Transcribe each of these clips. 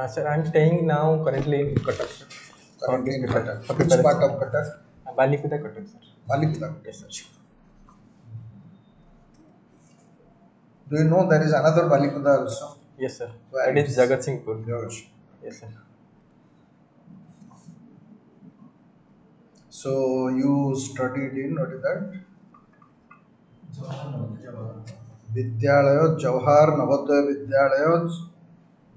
Sir, I'm staying now currently in Cuttack, sir. Currently in Cuttack. For Which preparation. part of Cuttack? Balikuda, Cuttack, sir. Balikuda. Yes, sir. Do you know there is another Balikuda also? Yes, sir. Where That it is is? Jagat Singhpur. Yes. Yes, sir. So you studied in what is that? Vidyalaya, Jawahar Navodaya Vidyalaya,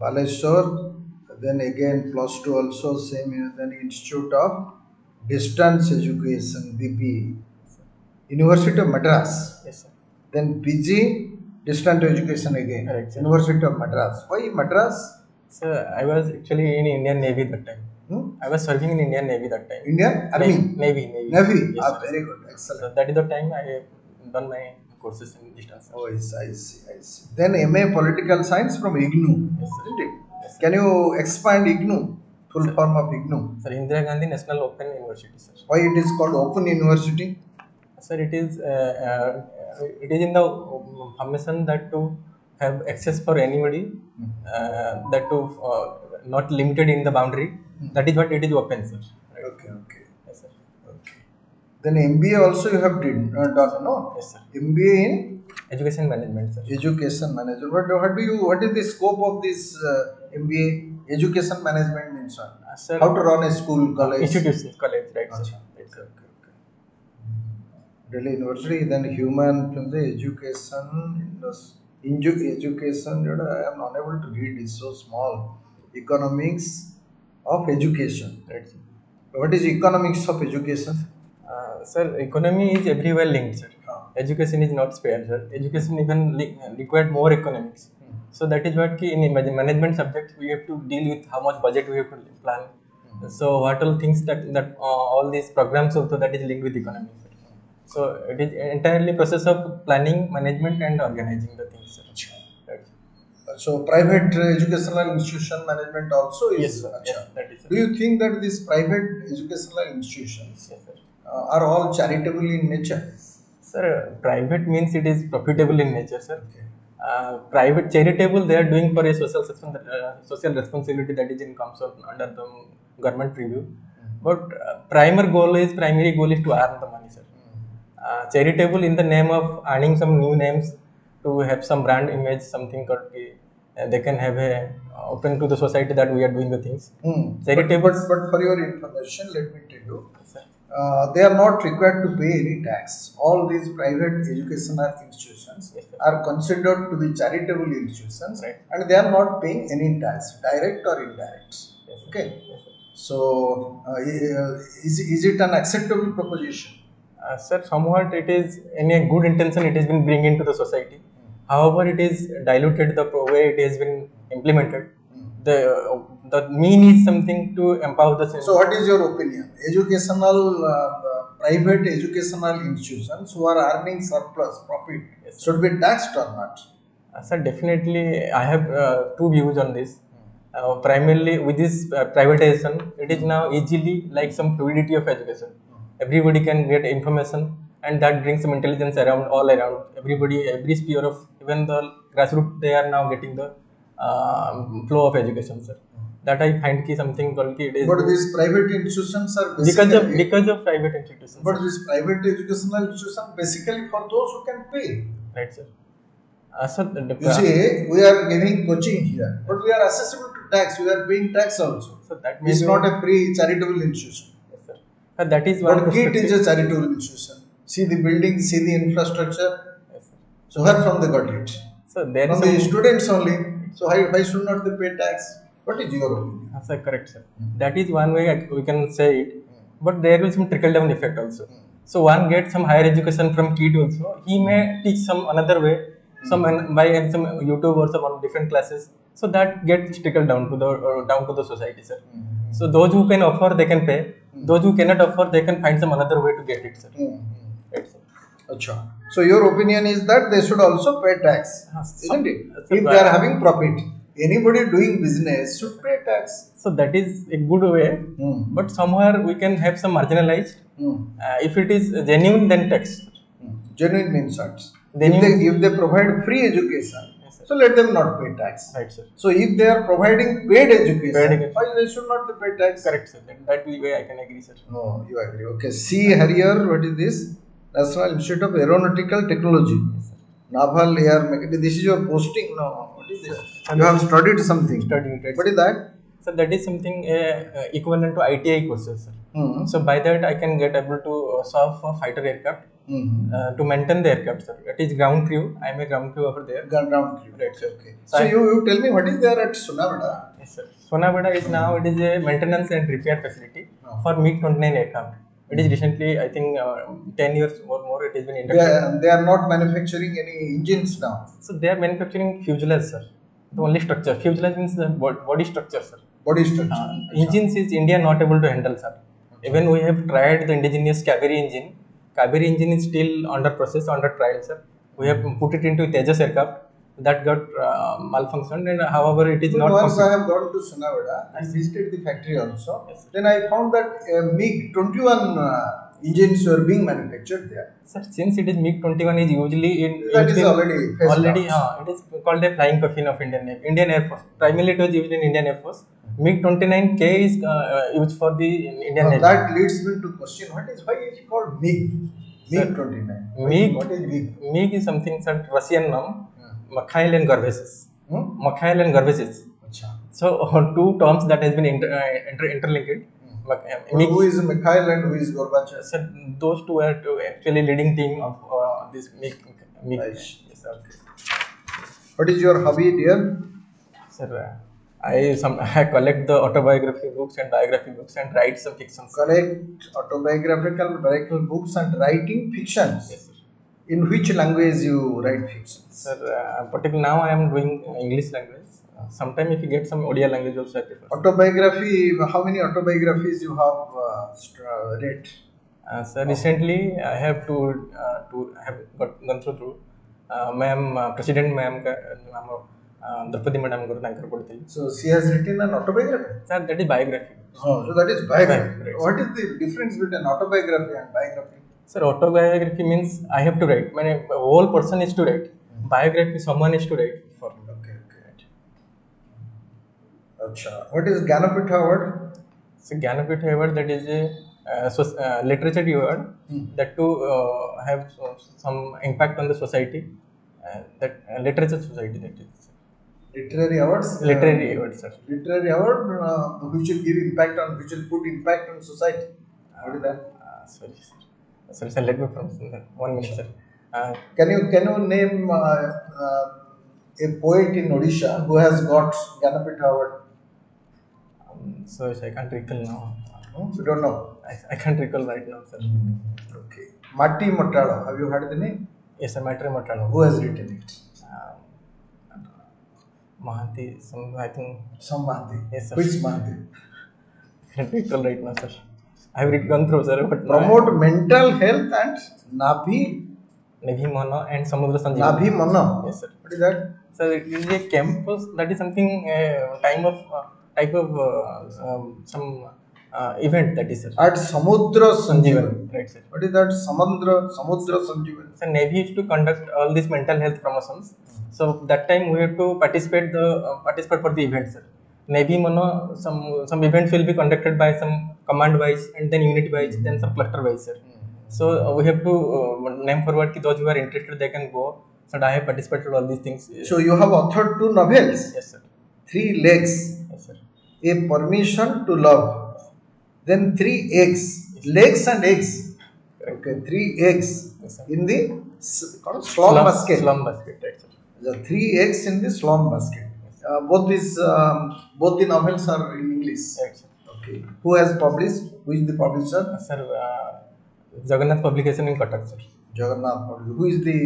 Baleshwar. Then again plus two also same. Then Institute of Distance Education (BP), University of Madras. Yes, sir. Then PG Distance Education again, Correct, sir. University of Madras. Why Madras? Sir, I was actually in Indian Navy that time. I was serving in Indian Navy that time. Indian Army? Navy. Navy. Yes, Ah, sir. very good. So Excellent. that is the time I done my courses in distance. Oh, yes, I see. Then MA Political Science from IGNOU, Yes, sir. isn't it? Yes, sir. Can you expand IGNOU? Full form of IGNOU. Sir, Indira Gandhi National Open University, sir. Why it is called Open University? Sir, it is in the formation that to have access for anybody, that to not limited in the boundary. That is what it is open, sir. Right. Okay. Yes, sir. Okay. Then MBA also you have done, no? Yes, sir. MBA in Education management, sir. Education Management. What is the scope of this MBA? Education Management means what? Sir, How to run a school, college? institution, college, right, sir. Acha. Right, sir. Okay. Delhi University, then human from the education, education, I am unable to read, it's so small. Economics of education. Right, sir. What is economics of education? Sir, economy is everywhere linked, sir. Education is not spared, sir. Education even required more economics. So that is what in management subject we have to deal with how much budget we have to plan. So what all things that all these programs also that is linked with economy, sir. So it is entirely process of planning, management, and organizing the things, sir. Right. So private educational institution management also is. Yes, sir. Yes, that is, sir. Do you think that these private educational institutions Yes, sir. are all charitable in nature? Sir, private means it is profitable in nature, sir. Private charitable they are doing for a social responsibility that is in comes under the government review. But primary goal is to earn the money, sir. Charitable in the name of earning some new names to have some brand image, something called they can have a open to the society that we are doing the things. Charitable. But for your information, let me tell you. They are not required to pay any tax. All these private educational institutions are considered to be charitable institutions, right, and they are not paying any tax, direct or indirect. Yes, okay. Yes, so, is it an acceptable proposition? Sir, somewhat it is in a good intention. It has been bring into the society. However, it is diluted the way it has been implemented. The mean is something to empower the. So, what is your opinion? Private educational institutions who are earning surplus profit should be taxed or not? Sir, definitely, I have two views on this. Primarily, with this privatization, it is now easily like some fluidity of education. Everybody can get information, and that brings some intelligence all around. Everybody, every sphere of even the grassroots, they are now getting the flow of education, sir. That I find something called it is. But these private institutions are because of private institutions. But this private educational institution basically for those who can pay. Right, sir. You see, we are giving coaching here, but we are accessible to tax. We are paying tax also. So that is not a free charitable institution. Yes, sir. That is one. But KIT is a charitable institution. See the building, see the infrastructure. Yes, sir. So where from they got it? So there from the students only. So why should not they pay tax? What is your opinion? Sir, correct, sir. That is one way we can say it. But there will be some trickle down effect also. So one gets some higher education from KIT also. He may teach some another way. Some by some YouTube or some different classes, so that gets trickled down to the society, sir. So those who can offer, they can pay. Those who cannot offer, they can find some another way to get it, sir. Right, sir. Achha. So your opinion is that they should also pay tax, isn't it? If they are having profit, anybody doing business should pay tax. So that is a good way, but somewhere we can have some marginalized. If it is genuine, then tax. Genuine means what? If they provide free education, yes, So let them not pay tax. Right, sir. So if they are providing paid education, Paid education. why they should not be paid tax? Correct, sir. That way I can agree, sir. No, you agree. Okay. See Harrier, what is this? National Institute of Aeronautical Technology. Yes, sir. Naval Air Mechanics. This is your posting? No. What is this? Sir, You have studied something. Studying, right, What is that? So that is something equivalent to ITI courses, sir. Hmm. So by that I can get able to serve for fighter aircraft to maintain the aircraft, sir. It is ground crew. I am a ground crew over there. Ground crew. Right, sir. Okay. So you tell me what is there at Sunavada? Yes, sir. Sonavada is now, it is a maintenance and repair facility for MiG-29 aircraft. It is recently, I think, 10 years or more, it has been inducted. They are not manufacturing any engines now. So they are manufacturing fuselage, sir. The only structure. Fuselage means the body structure, sir. Body structure. Engines is India not able to handle, sir. Even we have tried the indigenous Kaveri engine. Kaveri engine is still under process, under trial, sir. We have put it into Tejas aircraft. That got malfunctioned, and however it is not. Once I have gone to Sunavada and visited the factory also, then I found that MiG-21 engines were being manufactured there. Sir, since it is MiG-21 is usually in That is already phased out. it is called a flying coffin of Indian Air Force. Primarily it was used in Indian Air Force. MiG-29K is used for the Indian Navy. That leads me to question: why is it called MiG? MiG-29. What is MiG? MiG is something, sir, Russian name. Mikhail and Gorbachev. Mikhail and Gorbachev. So two terms that has been interlinked. Who is Mikhail and who is Gorbachev? Sir, those two are actually leading team of this MiG. Nice. Yes, sir. What is your hobby, dear? Sir, I collect the autobiography books and biography books and write some fictions. Collect autobiographical books and writing fictions. Yes, sir. In which language you write fictions? Sir, particularly now I am doing English language. Sometime if you get some Odia language also I prefer. Autobiography, how many autobiographies you have read? Sir, recently I have gone through ma'am, President ma'am Draupadi madam garu tankar kodithili. So she has written an autobiography? Sir, that is biography. Oh, so that is biography. Right. What is the difference between autobiography and biography? Sir, autobiography means I have to write. A whole person is to write. Biography, someone is to write for. Okay. Achha. What is Ganapith Award? So, Ganapith Award, that is a literature award that to have some impact on the society. That literature society, that is. Literary awards? Literary awards, sir. Literary award which will give impact on, which will put impact on society. What is that? Sorry, sir, let me pronounce that. 1 minute, sir. Can you name a poet in Odisha who has got Ganapith Award? So I can't recall now. You don't know? I can't recall right now, sir. Okay. Matti Mottala, have you heard the name? Yes, sir, Matti Mottala. Who has written it? Mahanti, I think. Some Mahanti. Yes, sir. Which Mahanti? I can't recall right now, sir. I have gone through, sir. But promote mental health and Nabhi Mana and Samudra Sanjeev. Nabhi Mana. Yes, sir. What is that? So it is a campus. That is something type of some event, that is, sir. At Samudra Sanjeevan. Right, sir. What is that? Samudra Sanjeevan. So Navy used to conduct all these mental health promotions. So that time we have to participate for the event, sir. Navy Mono, some events will be conducted by some command wise and then unit wise, then some cluster wise, sir. So we have to name forward ki those who are interested, they can go. So I have participated all these things. So you have authored 2 novels. Yes, sir. 3 legs. Yes, sir. A permission to love. Then 3 eggs. Legs and eggs. Okay, 3 eggs. Yes, in the slum basket. Slum basket, right, sir. The 3 eggs in the slum basket. Both the novels are in English. Right, sir. Okay. Who has published? Who is the publisher? Sir, Jagannath Publication in Cuttack, sir. Jagannath Publication. Who is the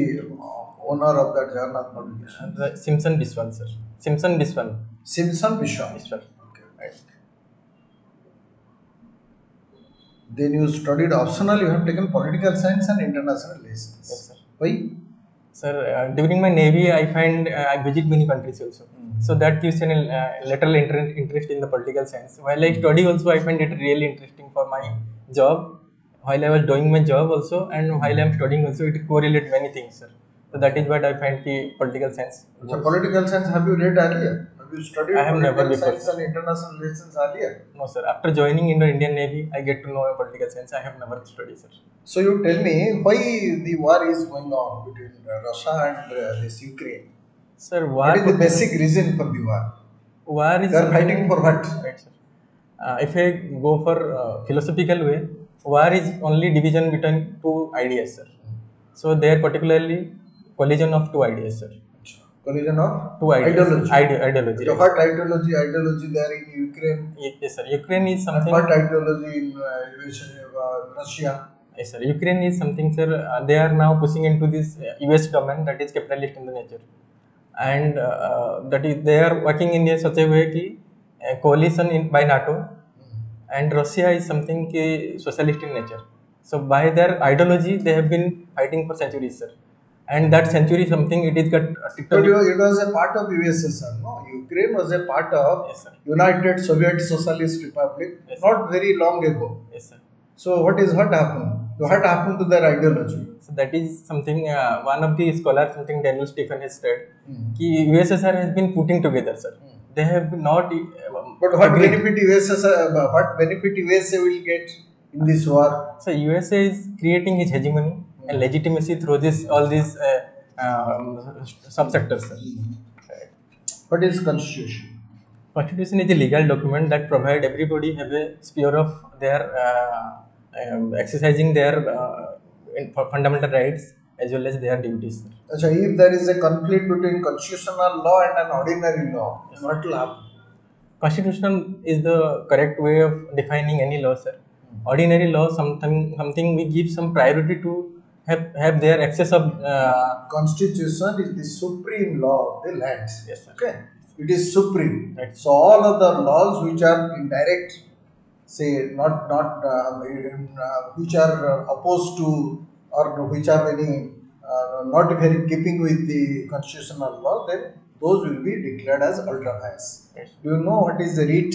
owner of that Jagannath Publication? The Simpson Biswal, sir. Simpson Biswal. Biswal. Okay, right. Then you studied optional. You have taken political science and international relations. Yes, sir. Why? Sir, during my Navy, I find I visit many countries also. So that gives me a lateral interest in the political science. While I study also, I find it really interesting for my job. While I was doing my job also, and while I am studying also, it correlates many things, sir. So that is what I find the political science. So political science, have you read earlier? Have you studied I have never political before, science sir. and international relations earlier? No, sir. After joining in the Indian Navy, I get to know political science. I have never studied, sir. So you tell me why the war is going on between Russia and this Ukraine. Sir, What is the basic reason for the war? war is They are something- fighting for what? Right, sir. If I go for philosophical way, war is only division between two ideas, sir. So they are particularly collision of two ideas, sir. Collision of Two ideas. ideology. Ideology. So what ideology there in Ukraine? Yes, sir. Ukraine is And something. what ideology in Russia? Yes, sir. Ukraine is something, sir. They are now pushing into this US domain that is capitalist in the nature, and that is they are working in such a way कि coalition in by NATO, and Russia is something कि socialist in nature. So by their ideology, they have been fighting for centuries, sir. And that century something it is got But it was a part of USSR, no? Ukraine was a part of Yes, sir. United Soviet Socialist Republic Yes, not very long ago. Yes, sir. So what happened? What happened to their ideology? So that is something one of the scholars, something Daniel Stephen has said, कि USSR has been putting together, sir. They have not. But what agreed. benefit USA will get in this war? So USA is creating his hegemony and legitimacy through this all these subsectors, sir. What is constitution? Constitution is a legal document that provide everybody have a sphere of their exercising their fundamental rights as well as their duties. So if there is a conflict between constitutional law and an ordinary law, what will happen? Constitutional is the correct way of defining any law, sir. Ordinary law something we give some priority to have their access of Constitution is the supreme law of the land. Yes, sir. Okay, it is supreme. Right. So all other laws which are indirect, say which are opposed to or which are very not very keeping with the constitutional law, then those will be declared as ultra vires. Yes. Do you know what is the writ?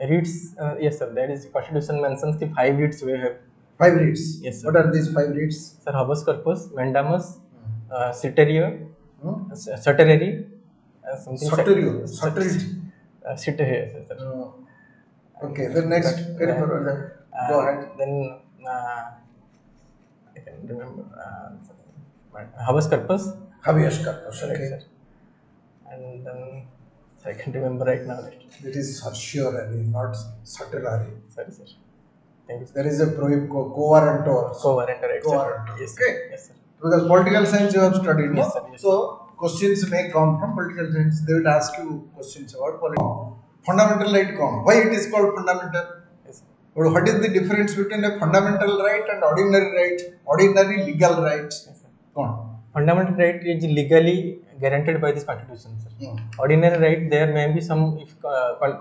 Writs. Yes, sir. That is Constitution mentions the 5 writs we have. 5 writs. Yes, sir. What are these 5 writs? Sir, habeas corpus, mandamus, certiorari, something. Soterio. Certiorari, sir. Okay. Then next, carry forward. Go ahead. Then I can remember. Habeas corpus. Habeas corpus. Right, Okay. sir. And then I can remember right now. It is certiorari, not certiorari. Sorry, sir. Thank you, sir. There is a co-warrantor also. Co-warrantor, right, sir. Co-warrantor. Yes, Okay. sir. Yes, sir. Because political science you have studied, no? Yes, sir. Yes, So questions may come from political science. They will ask you questions about politics. Fundamental right कौन? Why it is called fundamental? Yes, sir. Or what is the difference between a fundamental right and ordinary right? Ordinary legal right. Yes, sir. कौन? Fundamental right is legally guaranteed by this constitution, sir. Ordinary right, there may be some, if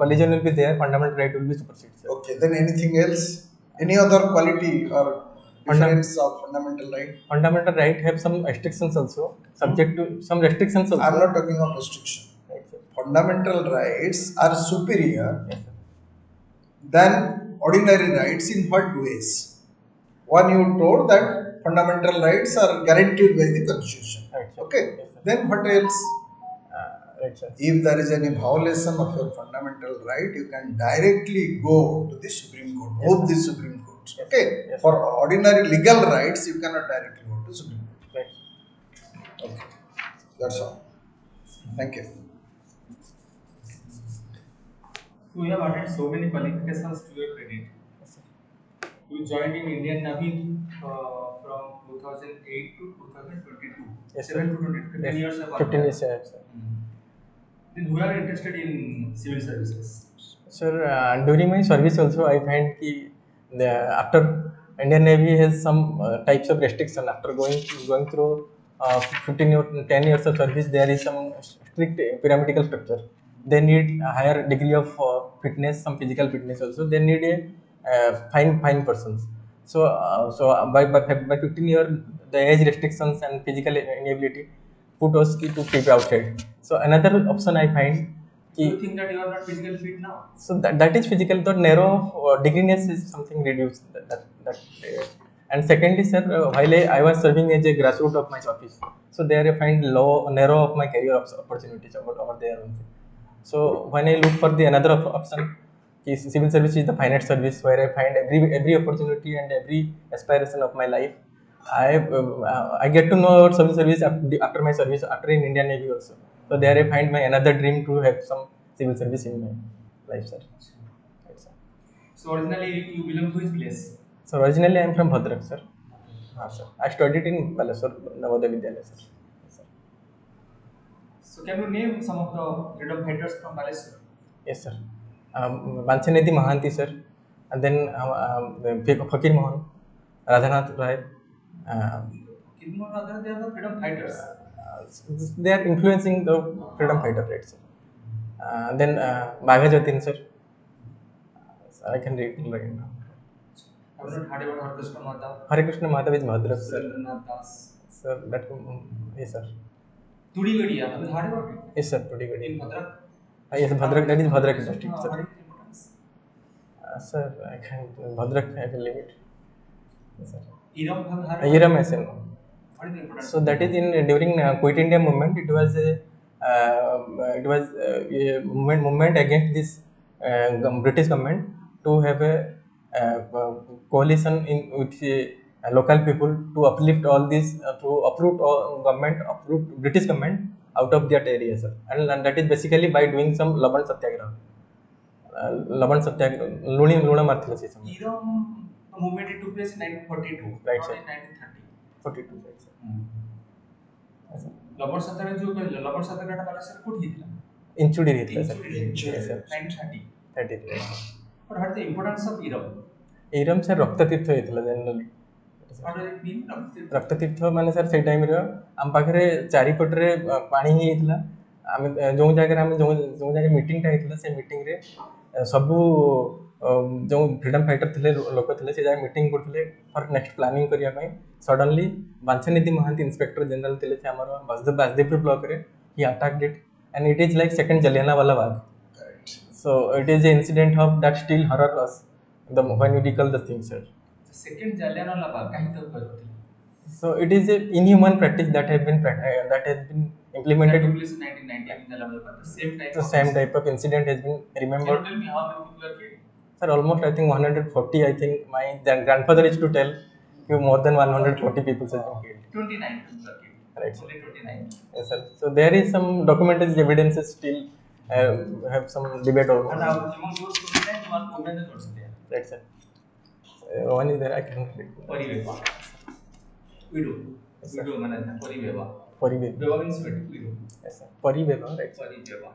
collision will be there, fundamental right will be superseded, sir. Okay. Then anything else? Any other quality or difference of fundamental right? Fundamental right have some restrictions also, subject to some restrictions also. I am not talking of restriction. Right, sir. Fundamental rights are superior Yes, sir. than ordinary rights in what ways? One, you told that fundamental rights are guaranteed by the constitution. Right, sir. Okay. Yes, sir. Then what else? Right, sir. If there is any violation of your fundamental right, you can directly go to the Supreme Court, move the Supreme Court. Okay. Yes. For ordinary legal rights, you cannot directly go to Supreme Court. Right. Okay. That's all. Thank you. You have added so many qualifications to your credit. Yes, sir. You joined in Indian Navy from 2008 to 2022. Yes, sir. 7 to 20, 15 Yes. years. 15 years, sir. Then who are interested in civil services? Sir, during my service also, I find that after Indian Navy has some types of restriction. After going through 15 or 10 years of service, there is some strict pyramidal structure. They need a higher degree of fitness, some physical fitness also. They need a fine persons. So by 15 years, the age restrictions and physical inability put us to keep outside. So another option I find. Do you think that you are not physically fit now? So that is physical. The narrow of degreeness is something reduced. And secondly, sir, while I was serving as a grassroots of my office, so there I find narrow of my career opportunities over there only. So when I look for the another option, is civil service is the finite service where I find every opportunity and every aspiration of my life. I get to know about civil service after my service after in Indian Navy also. So there I find my another dream to have some civil service in my life, sir. Right, sir. So originally you belong to which place? So originally I am from Bhadrak, sir. Sir. I studied in Balasore Navodaya Vidyalaya, sir. Yes, sir. So can you name some of the freedom fighters from Malaysia? Yes, sir. Vanchanidhi Mahanti, sir. And then Fakir Mohan, Radhanath Rai. Kilmore rather they are the freedom fighters. They are influencing the freedom fighter, right, sir. Then Bhaga Jatin, sir. I can read it right now. I have not heard about Hare Krishna Mata. Hare Krishna Madhav is Bhadrak, sir. Surendranath Das. Sir, that yes, sir. Tudi Gadia, have you heard about it? Yes, sir. Pretty good. In Bhadrak? Yes, Bhadrak. That is Bhadrak district, What sir. is the importance? Sir, I can't. Bhadrak, I will leave it. Yes, sir. Iram, have you heard about Iram SN. What is the importance? So that is in during Quit India movement. It was a movement against this British government to have a coalition with local people to uplift all this to uproot all British government out of that area, sir. And that is basically by doing some Laban Satyagraha. Laban Satyagraha, Luna Marthila se samay. Iram movement it took place in 1942, Right, not sir. in 1930. 42, right, sir. Yes, sir. लबर सत्याग्रह जो कहले लबर सत्याग्रह वाला sir code हितला Inchudi रहता sir. Inchudi Yes, sir. 1930. 33. But what is the importance of Iram? Eram sir ରକ୍ତତୀର୍ଥ ହେଇଥିଲା generally. What does it mean? ରକ୍ତତୀର୍ଥ ମାନେ ସାର୍ ସେଇ ଟାଇମ୍ରେ ଆମ ପାଖରେ ଚାରିପଟରେ ପାଣି ହେଇଯାଇଥିଲା. ଆମେ ଯେଉଁ ଜାଗାରେ ଆମେ ଯେଉଁ ଜାଗାରେ ମିଟିଂଟା ହେଇଥିଲା ସେ ମିଟିଂରେ ସବୁ ଯେଉଁ ଫ୍ରିଡ଼ମ୍ ଫାଇଟର ଥିଲେ ଲୋକ ଥିଲେ ସେ ଜାଗାରେ ମିଟିଂ କରୁଥିଲେ ଫର୍ ନେକ୍ସଟ ପ୍ଲାନିଂ କରିବା ପାଇଁ. Suddenly Banchhanidhi Mohanty inspector general ଥିଲେ ସେ ଆମର ବାସୁଦେବପୁର ବ୍ଲକରେ ହି ଆଟାକ୍ଡ ଇଟ୍ and it is like second Jallianwala Bagh. Right. So it is an incident of that still horror us when we recall the things, sir. The second Jallianwala Bagh kahi tak bajoti. So it is a inhuman practice that has been implemented. That took place in 1990 in Jallianwala Bagh. The same type of incident has been Can you remembered. tell me how many people are killed? Sir, almost I think 140. I think my grandfather used to tell more than 140 people have been killed. 29 people are killed. Right, sir. Only 29. Yes, sir. So there is some documented evidences still have some debate over. And among those 29, one woman is also there. Right, sir. One is there. I cannot read. Pariveva. Widow. Yes, sir. Widow manana. Pariveva. Pariveva. Veva means widow. Yes, sir. Pariveva, right, sir. Pariveva.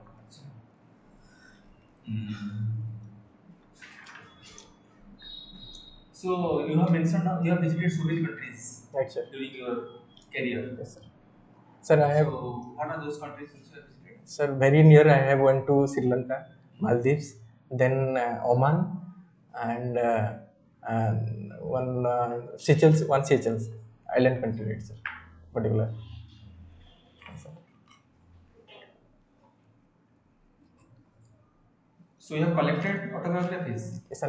So you have mentioned you have visited so many countries Right, sir. during your career. Yes, sir. Sir, I have. So what are those countries which you have visited? Sir, very near I have went to Sri Lanka, Maldives, then Oman, and one Seychelles island country, right, sir, particular. Yes, sir. So you have collected autobiographies. Yes, sir,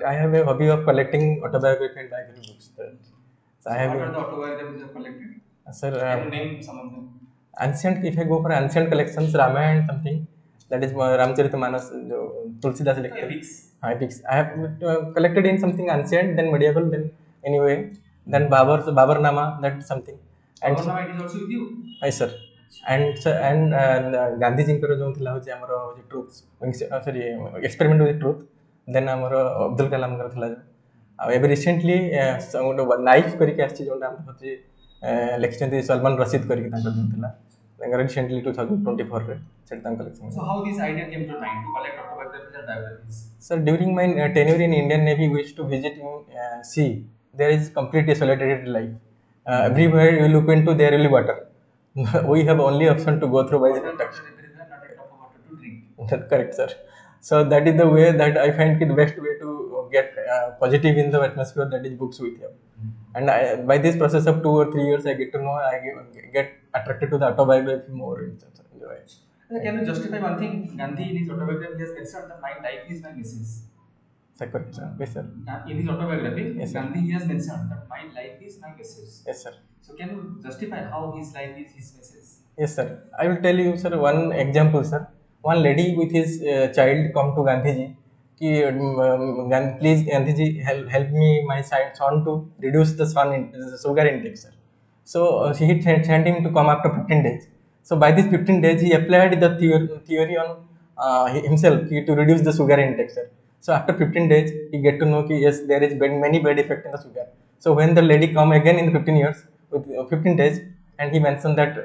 I have a hobby of collecting autobiography and biography books, sir. So I have. What are the autobiographies you have collected? Sir, Can you name some of them? ancient. If I go for ancient collections, Ramayana and something, that is Ramcharitamanas, Tulsidas लिखते हैं. Epics. Epics. I have collected in something ancient, then medieval, then anyway, then Babarnama, that something. And Babarnama, it is also with you. yes, sir. And Gandhi ji को जो थिला होचे हमरो truth sorry experiment with truth then हमरो अब्दुल कलाम कर थिला एबे recently knife करके आछि जोंडा हम होचे लेखिଛନ୍ତି सलमान रशीद करके तांकर थिला तांकर रिसेंटली 2024 रे सेट तांकर collection. So how this idea came to mind to collect autobiographies and biographies? Sir, during my tenure in Indian Navy, we used to visit in sea. There is completely isolated life. Everywhere you look into, there will be water. We have only option to go through by the text. Everywhere, not a drop of water to drink. That's correct, sir. So that is the way that I find the best way to get positive in the atmosphere, that is books with you. And by this process of 2 or 3 years, I get to know, I get attracted to the autobiography more. Can you justify one thing? Gandhi in his autobiography has mentioned that my life is my missus. sir, correct, sir. Yes, sir. In his autobiography, Yes, sir. Gandhi he has mentioned that my life is my message. Yes, sir. So can you justify how his life is his message? Yes, sir. I will tell you, sir, one example, sir. One lady with his child come to Gandhiji. Ki, please, Gandhiji, help me, my son, to reduce the sugar intake, sir. So he sent him to come after 15 days. So by these 15 days, he applied the theory on himself to reduce the sugar intake, sir. So after 15 days, he get to know ki, yes, there is many bad effect in the sugar. So when the lady come again in 15 years with 15 days, and he mentioned that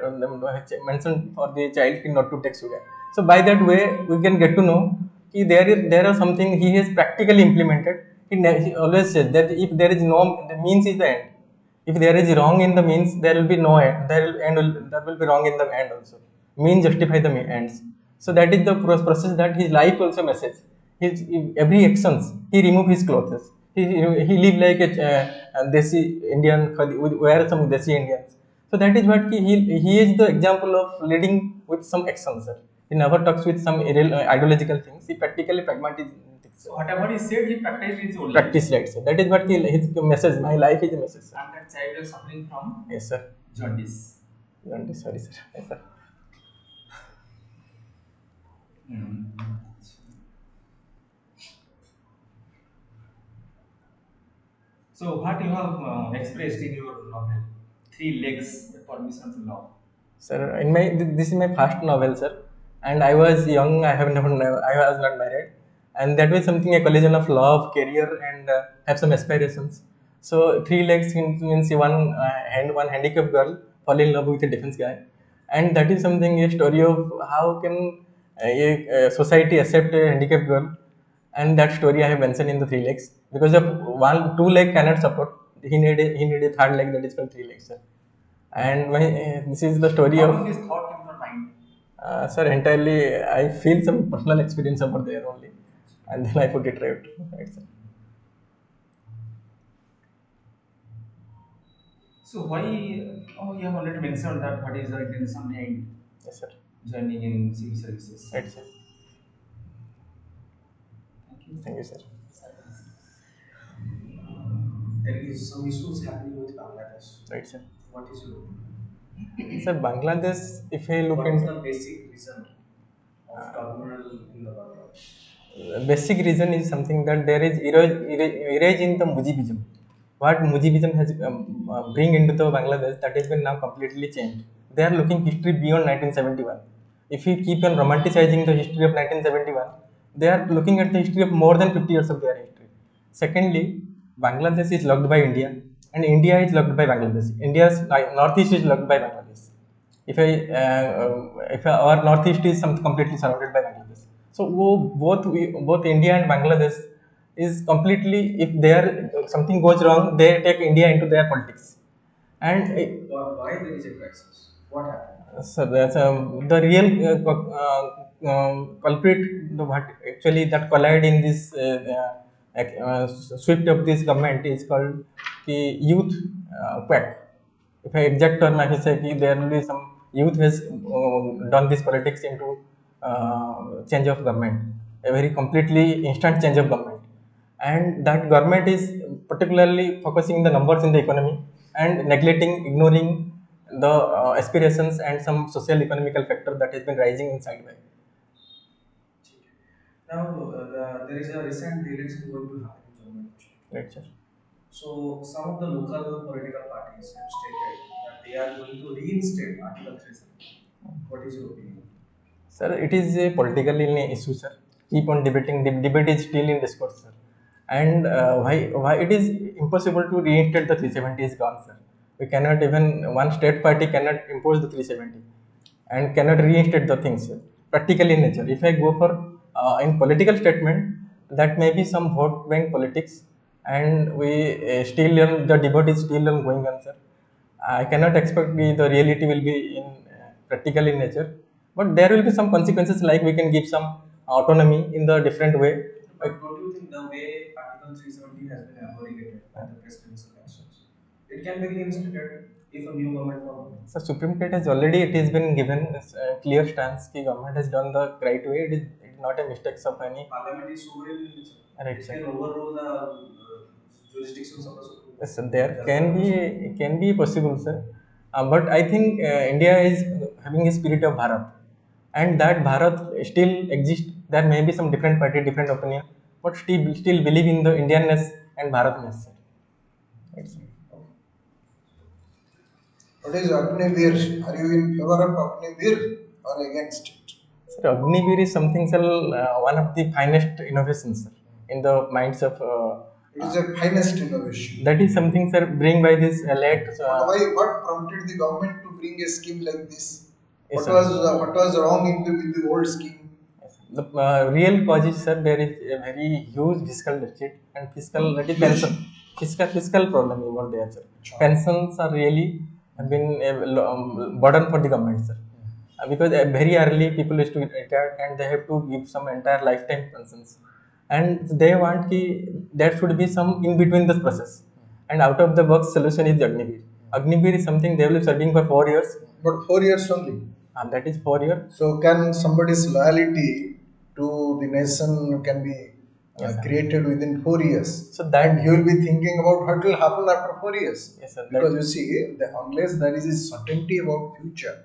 mentioned for the child not to take sugar. So by that way, we can get to know ki there are something he has practically implemented. He always says that if there is no, the means is the end. If there is wrong in the means, there will be no end. There will be wrong in the end also. Means justify the ends. So that is the process that his life also message. His every actions, he remove his clothes. He live like a desi Indian, wear some desi Indians. So that is what he is the example of leading with some actions, sir. He never talks with some ideological things. He practically pragmatic things, sir. So whatever he said, he practiced in his own life. Practice, right, sir. That is what his message. My life is a message, sir. And that child is suffering from Yes, sir. jaundice. Jaundice, sorry, sir. Yes, sir. So what you have expressed in your novel, Three Legs, A Permission to Love. Sir, this is my first novel, sir, and I was young. I was not married, and that was something a collision of love, career, and have some aspirations. So three legs means one handicapped girl fall in love with a defense guy, and that is something a story of how can a society accept a handicapped girl, and that story I have mentioned in the three legs because of one two leg cannot support. He need a third leg, that is called three legs, sir. And this is the story How of did this thought came to your mind? sir. Entirely, I feel some personal experience over there only, and then I put it right, sir. So why? Oh, you have already mentioned that what is the intention behind Yes, sir. joining in civil services. Right, sir. Thank you. Thank you, sir. There is some issues happening with Bangladesh. Right, sir. What is your opinion? Sir, Bangladesh, if I look What is into the basic reason of turmoil in the Bangladesh? basic reason is something that there is erase in the Mujibism. What Mujibism has bring into the Bangladesh, that has been now completely changed. They are looking history beyond 1971. If we keep on romanticizing the history of 1971, they are looking at the history of more than 50 years of their history. Secondly, Bangladesh is locked by India, and India is locked by Bangladesh. India's northeast is locked by Bangladesh. If our northeast is some completely surrounded by Bangladesh. So both India and Bangladesh is completely, if there something goes wrong, they take India into their politics. And Why there is a crisis? What happened? so that's the real culprit, what actually that collide in this swift of this government is called the youth quack. If I exact term, I will say ki there will be some youth has done this politics into change of government, a very completely instant change of government, and that government is particularly focusing the numbers in the economy and neglecting, ignoring the aspirations and some social economical factor that has been rising inside by. Now, there is a recent election going to happen in Jammu and Kashmir. Right, sir. So, some of the local political parties have stated that they are going to reinstate Article 370. What is your opinion? Sir, it is a political issue, sir. Keep on debating. The debate is still in discourse, sir. And why it is impossible to reinstate the 370 is gone, sir. We cannot, even one state party cannot impose the 370 and cannot reinstate the things, sir. Practical in nature. If I go for in political statement, that may be some vote bank politics, and we still learn, the debate is still going on, sir. I cannot expect the reality will be in practical in nature, but there will be some consequences, like we can give some autonomy in the different way. But don't you think the way Article 370 has been abrogated by the presidential elections, it can be reinstated if a new government forms? So Supreme Court has already, it has been given a clear stance. The government has done the right way. It is not a mistake of any. Parliament is sovereign in nature. Right, It sir. can overrule the jurisdictions of the Supreme Yes, Court. sir, there can be possible, sir. But I think India is having a spirit of Bharat, and that Bharat still exists. There may be some different party, different opinion, but still believe in the Indianness and Bharatness, sir. Right, sir. What is Agnivir? Are you in favor of Agnivir or against it? Sir, Agnivir is something, sir, one of the finest innovations, sir, in the minds of. It is a finest innovation. That is something, sir, bring by this late. But why? What prompted the government to bring a scheme like this? Yes, What was wrong with the old scheme? The real cause is, sir, there is a very huge fiscal deficit and that is pension. Fiscal problem over there, sir. Sure. Pensions are really have been a burden for the government, sir. Because very early people used to get retired and they have to give some entire lifetime pensions. And they want there should be some in between this process. And out of the box solution is Agnivir. Agnivir is something they will be serving for 4 years. But 4 years only. And that is 4 years. So can somebody's loyalty to the nation can be created within 4 years? So that he will be thinking about what will happen after 4 years. Yes, sir, because you see, unless there is a certainty about future,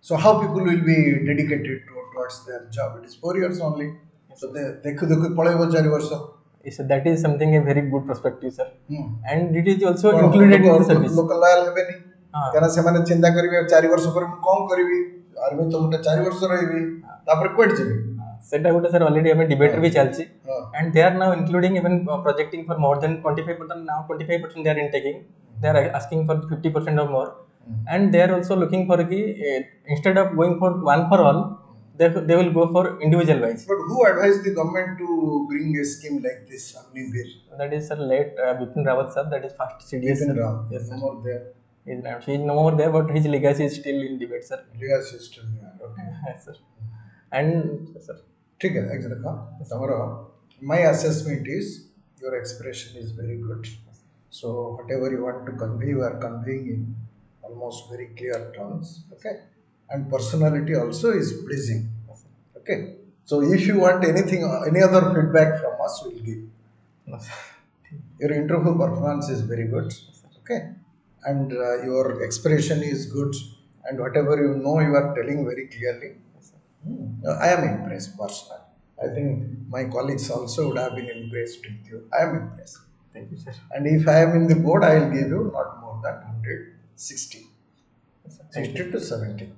so how people will be dedicated towards their job? It is 4 years only. Yes, so they could yes, that is something a very good perspective, sir. And it is also Well, included in the service. Local loyal heaveni. Kana semane chinta karibe 4 ବର୍ଷ ପରେ ମୁଁ କଣ କରିବି army ତ ଗୋଟେ 4 ବର୍ଷ ରହିବି ତାପରେ କୁଆଡେ ଯିବି ସେଟା ଗୋଟେ sir already ଆମେ debate ବି ଚାଲିଛି and they are now including even projecting for more than 25%. Now 25% they are intaking, they are asking for 50% or more, and they are also looking for instead of going for one for all, they will go for individual wise. But who advised the government to bring a scheme like this, Agnivir? That is, sir, late Bipin Rawat, sir. That is first CDS. Bipin Rawat. Yes, no more there. He is no more there, but his legacy is still in debate, sir. Legacy is still there. Okay. Yes, sir. And sir. ठीक है, एक जरा tomorrow. My assessment is your expression is very good. So whatever you want to convey, you are conveying in almost very clear terms. Okay. And personality also is pleasing. Okay. So if you want anything, any other feedback from us, we'll give. Your interview performance is very good. Okay. And your expression is good. And whatever you know, you are telling very clearly. I am impressed personally. I think my colleagues also would have been impressed with you. I am impressed. Thank you, sir. And if I am in the board, I will give you not more than 160. 60 to 70.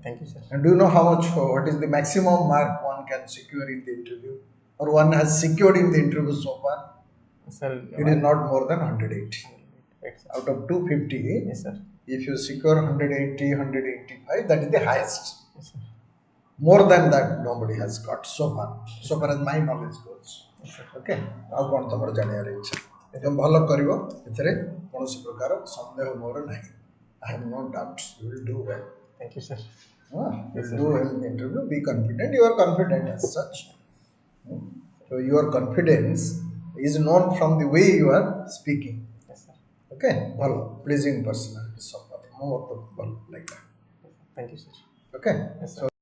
Thank you, sir. And do you know what is the maximum mark one can secure in the interview? Or one has secured in the interview so far? Sir, it is not more than 180. Out of 250, yes, sir. If you secure 180, 185, that is the highest. Yes, sir. More than that, nobody has got so far as my knowledge goes. Okay? ଆଉ କ'ଣ ତମର ଜାଣିବାର ଇଚ୍ଛା ତମେ ଭଲ କରିବ ଏଥିରେ କୌଣସି ପ୍ରକାର ସନ୍ଦେହ ମୋର ନାହିଁ. I have no doubt you will do well. Thank you, sir. You will do well in the interview. Be confident. You are confident as such. So your confidence is known from the way you are speaking. Yes, sir. Okay? ଭଲ pleasing personality. So far. More like that. Thank you, sir. Okay? Yes, sir. So